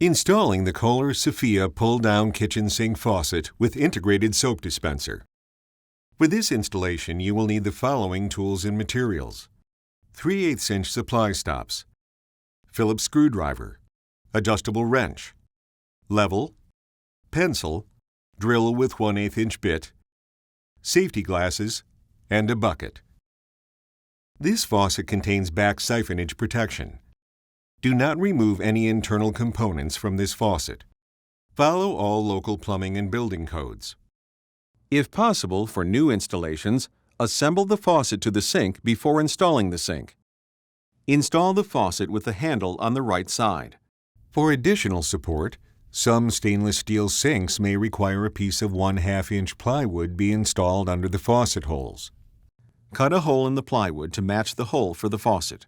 Installing the KOHLER Safia pull-down kitchen sink faucet with integrated soap dispenser. For this installation, you will need the following tools and materials: 3/8" supply stops, Phillips screwdriver, adjustable wrench, level, pencil, drill with 1/8" bit, safety glasses, and a bucket. This faucet contains back siphonage protection. Do not remove any internal components from this faucet. Follow all local plumbing and building codes. If possible, for new installations, assemble the faucet to the sink before installing the sink. Install the faucet with the handle on the right side. For additional support, some stainless steel sinks may require a piece of 1/2" plywood be installed under the faucet holes. Cut a hole in the plywood to match the hole for the faucet.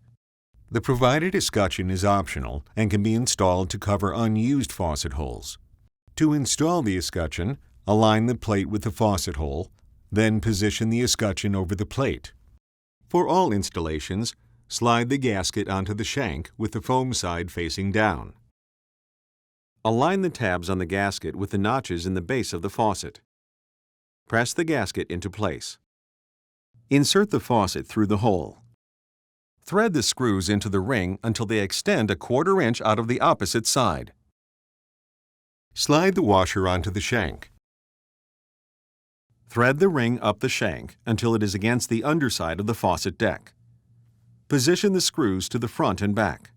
The provided escutcheon is optional and can be installed to cover unused faucet holes. To install the escutcheon, align the plate with the faucet hole, then position the escutcheon over the plate. For all installations, slide the gasket onto the shank with the foam side facing down. Align the tabs on the gasket with the notches in the base of the faucet. Press the gasket into place. Insert the faucet through the hole. Thread the screws into the ring until they extend a 1/4 inch out of the opposite side. Slide the washer onto the shank. Thread the ring up the shank until it is against the underside of the faucet deck. Position the screws to the front and back.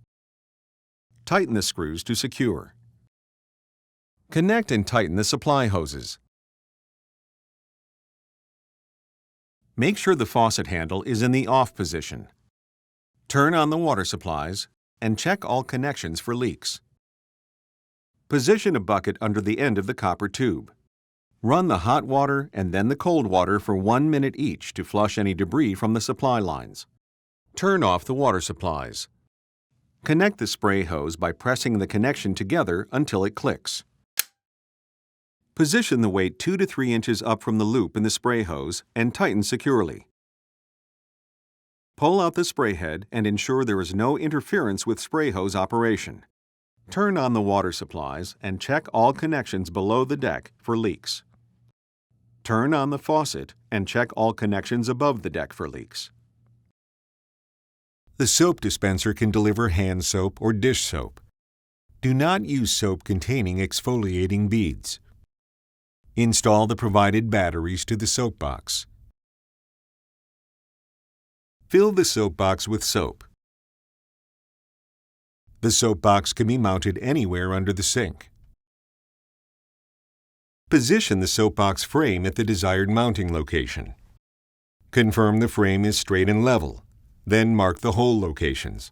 Tighten the screws to secure. Connect and tighten the supply hoses. Make sure the faucet handle is in the off position. Turn on the water supplies and check all connections for leaks. Position a bucket under the end of the copper tube. Run the hot water and then the cold water for 1 minute each to flush any debris from the supply lines. Turn off the water supplies. Connect the spray hose by pressing the connection together until it clicks. Position the weight 2 to 3 inches up from the loop in the spray hose and tighten securely. Pull out the spray head and ensure there is no interference with spray hose operation. Turn on the water supplies and check all connections below the deck for leaks. Turn on the faucet and check all connections above the deck for leaks. The soap dispenser can deliver hand soap or dish soap. Do not use soap containing exfoliating beads. Install the provided batteries to the soapbox. Fill the soapbox with soap. The soapbox can be mounted anywhere under the sink. Position the soapbox frame at the desired mounting location. Confirm the frame is straight and level, then mark the hole locations.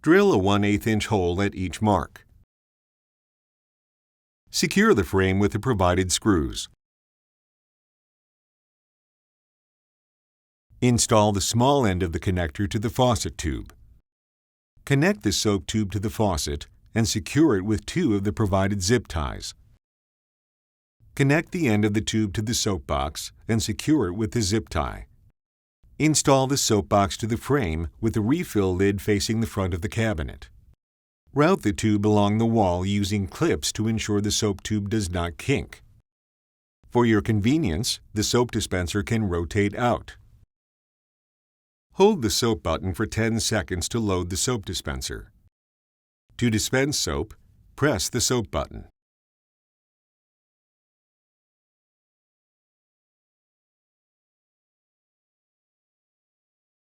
Drill a 1/8" hole at each mark. Secure the frame with the provided screws. Install the small end of the connector to the faucet tube. Connect the soap tube to the faucet and secure it with 2 of the provided zip ties. Connect the end of the tube to the soapbox and secure it with the zip tie. Install the soapbox to the frame with the refill lid facing the front of the cabinet. Route the tube along the wall using clips to ensure the soap tube does not kink. For your convenience, the soap dispenser can rotate out. Hold the soap button for 10 seconds to load the soap dispenser. To dispense soap, press the soap button.